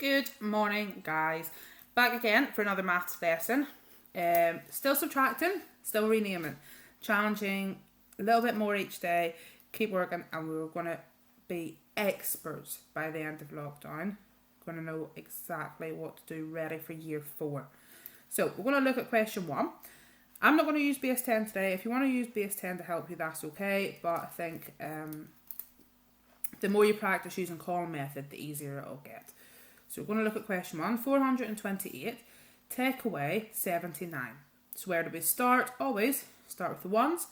Good morning, guys. Back again for another maths lesson. Still subtracting, still renaming. Challenging a little bit more each day. Keep working, and we're going to be experts by the end of lockdown. Going to know exactly what to do ready for year 4. So we're going to look at question 1. I'm not going to use base 10 today. If you want to use base 10 to help you, that's okay. But I think the more you practice using column method, the easier it'll get. So we're going to look at question 1. 428, take away 79. So where do we start? Always start with the ones.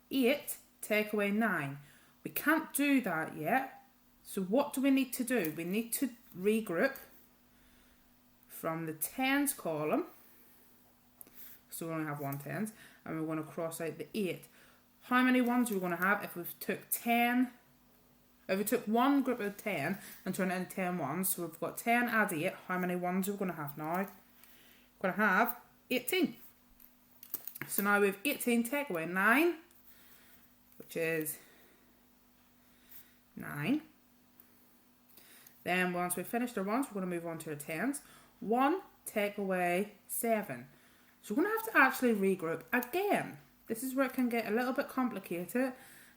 8, take away 9. We can't do that yet. So what do we need to do? We need to regroup from the tens column. So we only have one tens. And we're going to cross out the 8. How many ones are we going to have if we took 10? If we took one group of 10 and turned it into 10 ones, so we've got 10 add 8, how many ones are we going to have now? We're going to have 18. So now we have 18, take away 9, which is 9. Then once we've finished our ones, we're going to move on to our tens. 1, take away 7. So we're going to have to actually regroup again. This is where it can get a little bit complicated,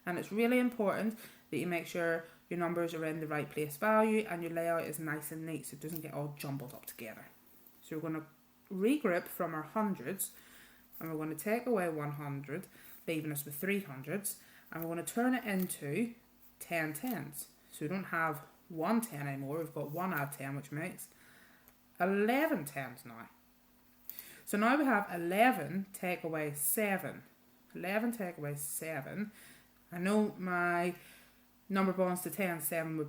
and it's really important that you make sure your numbers are in the right place value and your layout is nice and neat so it doesn't get all jumbled up together. So we're going to regroup from our hundreds, and we're going to take away 100, leaving us with 300s, and we're going to turn it into 10 tens. So we don't have 1 10 anymore, we've got 1 add 10, which makes 11 tens now. So now we have 11 take away 7. 11 take away 7. I know my number bonds to 10, 7 would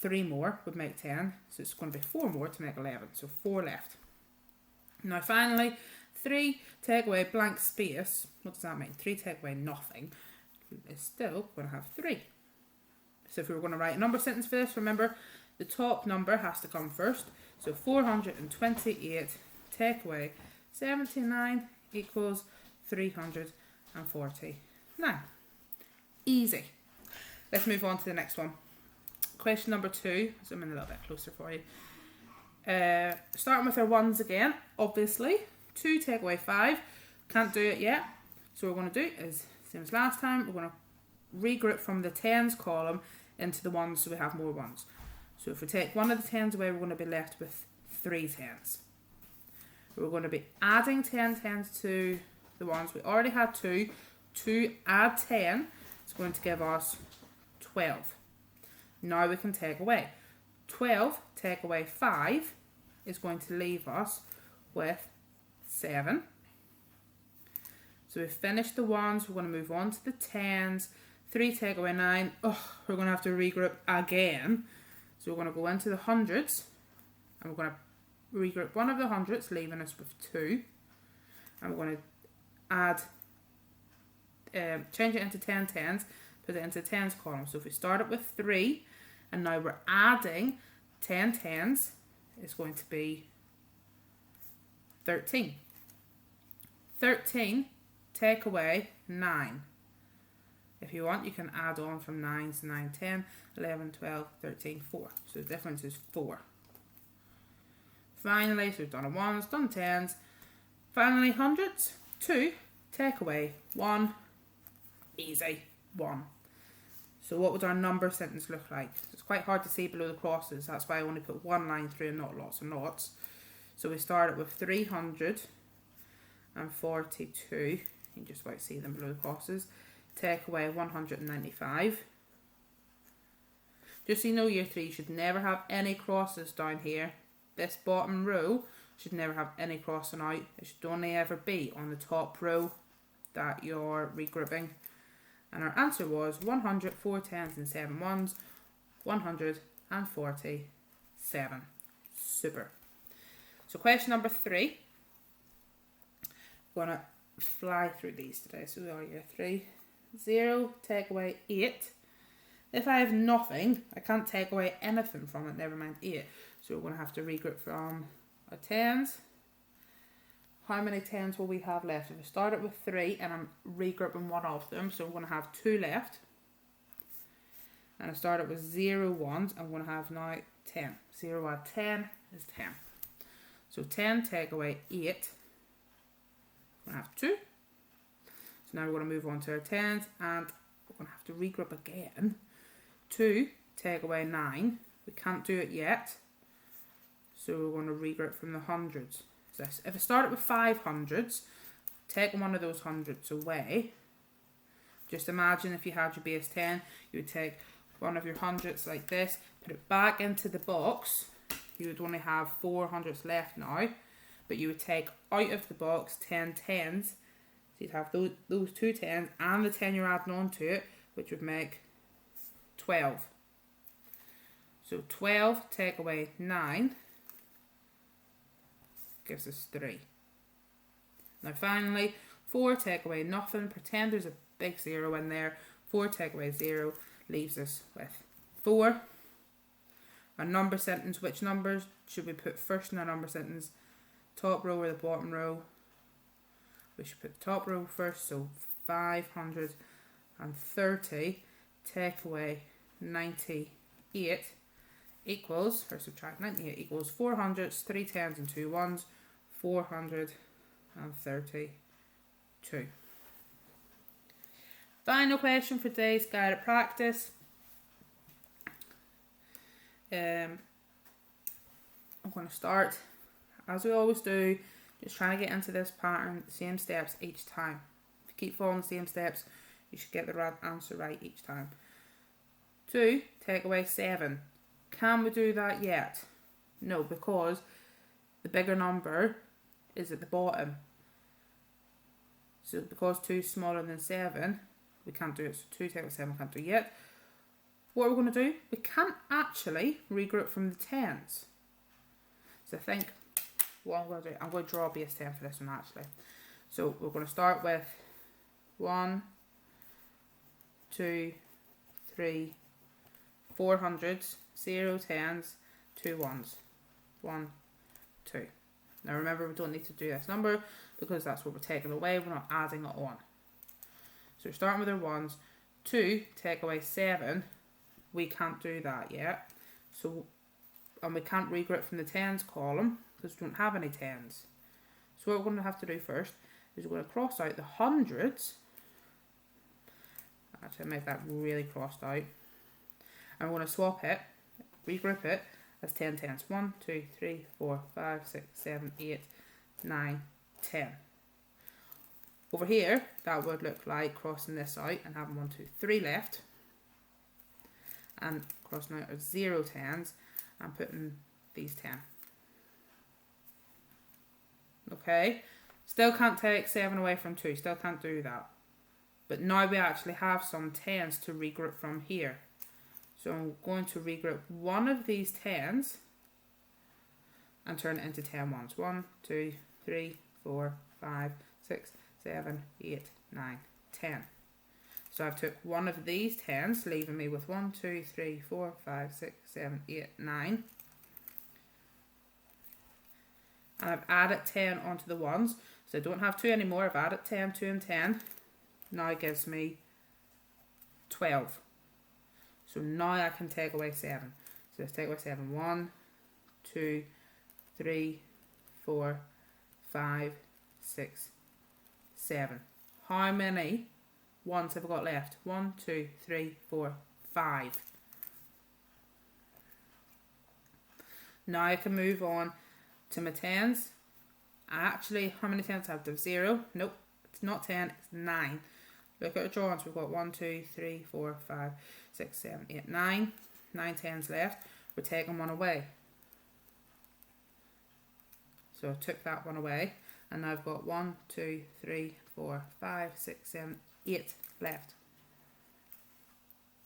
3 more would make 10, so it's going to be 4 more to make 11, so 4 left. Now finally, 3 take away blank space. What does that mean? 3 take away nothing is still going to have 3. So if we were going to write a number sentence for this, remember the top number has to come first. So 428 take away 79 equals 349. Easy. Let's move on to the next one. Question number 2. Zoom in a little bit closer for you. Starting with our ones again, obviously. 2 take away 5. Can't do it yet. So what we're going to do is, same as last time, we're going to regroup from the tens column into the ones so we have more ones. So if we take one of the tens away, we're going to be left with 3 tens. We're going to be adding 10 tens to the ones. We already had 2. 2 add 10 is going to give us 12. Now we can take away. 12 take away 5 is going to leave us with 7. So we've finished the ones, we're going to move on to the tens. 3 take away 9. We're going to have to regroup again. So we're going to go into the hundreds, and we're going to regroup one of the hundreds, leaving us with 2. And we're going to add, change it into 10 tens, put it into the tens column. So if we started with 3, and now we're adding 10 tens, it's going to be 13. 13 take away 9. If you want, you can add on from 9 to 9, 10, 11, 12, 13, 4. So the difference is 4. Finally, so we've done a ones, done tens. Finally, hundreds. 2 take away 1. Easy. 1. So what would our number sentence look like? It's quite hard to see below the crosses. That's why I only put one line through and not lots and lots. So we started with 342. You can just about see them below the crosses. Take away 195. Just so you know, year 3 should never have any crosses down here. This bottom row should never have any crossing out. It should only ever be on the top row that you're regrouping. And our answer was 100, 4 tens and 7 ones, 147. Super. So question number 3. We're going to fly through these today. So we are year 3. 0, take away 8. If I have nothing, I can't take away anything from it, never mind 8. So we're going to have to regroup from our tens. How many tens will we have left? If we started with 3 and I'm regrouping one of them, so we're going to have 2 left. And I started with 0 ones, I'm going to have now 10. 0 add 10 is 10. So 10 take away 8. We're going to have 2. So now we're going to move on to our 10s, and we're going to have to regroup again. 2 take away 9. We can't do it yet. So we're going to regroup from the hundreds. So if I started with 500s, take one of those hundreds away. Just imagine if you had your base 10, you would take one of your hundreds like this, put it back into the box. You would only have 4 hundreds left now, but you would take out of the box 10 10s. So you'd have those 2 10s and the 10 you're adding on to it, which would make 12. So 12 take away 9 gives us 3. Now finally, 4 take away nothing. Pretend there's a big 0 in there. 4 take away 0 leaves us with 4. A number sentence. Which numbers should we put first in our number sentence? Top row or the bottom row? We should put the top row first. So 530 take away 98 equals, or subtract 98 equals 4 hundreds, 3 10s and 2 1s, 432. Final question for today's guided practice. I'm going to start, as we always do, just trying to get into this pattern, same steps each time. If you keep following the same steps, you should get the right answer right each time. 2 take away 7. Can we do that yet? No, because the bigger number is at the bottom. So because 2 is smaller than 7, we can't do it. So 2 take away 7 we can't do it yet. What we're going to do, we can't actually regroup from the 10s. So I think what I'm going to do, I'm going to draw a base 10 for this one actually. So we're going to start with 1, 2, 3, 4 hundreds, 0 10s, 2 1s. 1, 2. Now remember, we don't need to do this number because that's what we're taking away. We're not adding it on. So we're starting with our 1s. 2 take away 7. We can't do that yet. So, and we can't regroup from the 10s column because we don't have any 10s. So what we're going to have to do first is we're going to cross out the hundreds. Actually, make that really crossed out. And we're going to swap it, regroup it as 10 10s. 1, 2, 3, 4, 5, 6, 7, 8, 9, 10. Over here, that would look like crossing this out and having 1, 2, 3 left. And crossing out our 0 10s and putting these 10. Okay, still can't take 7 away from 2, still can't do that. But now we actually have some 10s to regroup from here. So I'm going to regroup one of these 10s and turn it into 10 1s. 1, 2, 3, 4, 5, 6, 7, 8, 9, 10. So I've took one of these 10s, leaving me with 1, 2, 3, 4, 5, 6, 7, 8, 9. And I've added 10 onto the 1s. So I don't have 2 anymore. I've added 10, 2 and 10. Now it gives me 12. So now I can take away 7. So let's take away 7. 1, 2, 3, 4, 5, 6, 7. How many 1s have I got left? 1, 2, 3, 4, 5. Now I can move on to my 10s. Actually, how many 10s have I? 0? Nope, it's not 10, it's 9. Look at our drawings. We've got 1, 2, 3, 4, 5, 6, 7, 8, 9. 9 10s left. We're taking one away. So I took that one away. And now I've got 1, 2, 3, 4, 5, 6, 7, 8 left.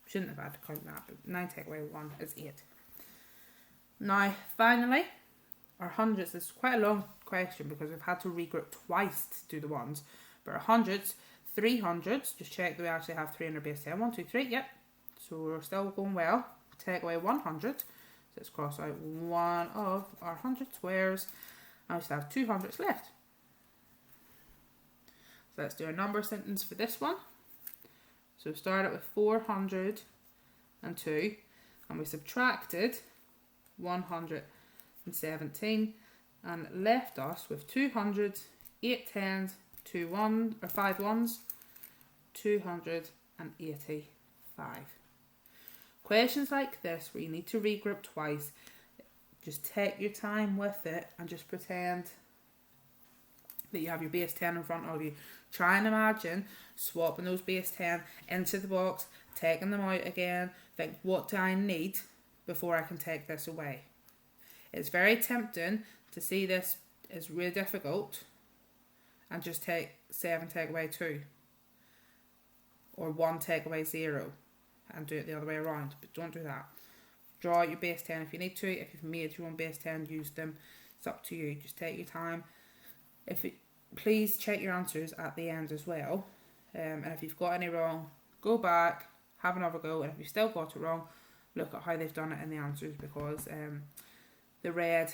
Shouldn't have had to count that, but 9 take away 1 is 8. Now, finally, our hundreds. This is quite a long question because we've had to regroup twice to do the ones. But our hundreds, 300s, just check that we actually have 3 in our base 10. 1, 2, 3, yep. So we're still going well. Take away 100. So let's cross out one of our 100 squares. And we still have 200s left. So let's do a number sentence for this one. So we started with 402 and we subtracted 117, and left us with 200, 8 tens, 2 1 or 5 ones, 285. Questions like this where you need to regroup twice, just take your time with it and just pretend that you have your base 10 in front of you. Try and imagine swapping those base 10 into the box, taking them out again. Think, what do I need before I can take this away? It's very tempting to see this as really difficult and just take 7, take away 2. Or 1, take away 0. And do it the other way around. But don't do that. Draw out your base 10 if you need to. If you've made your own base 10, use them. It's up to you. Just take your time. Please check your answers at the end as well. And if you've got any wrong, go back, have another go. And if you've still got it wrong, look at how they've done it in the answers, because the red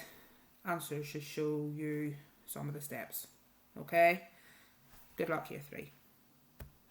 answers should show you some of the steps. Okay? Good luck, year 3.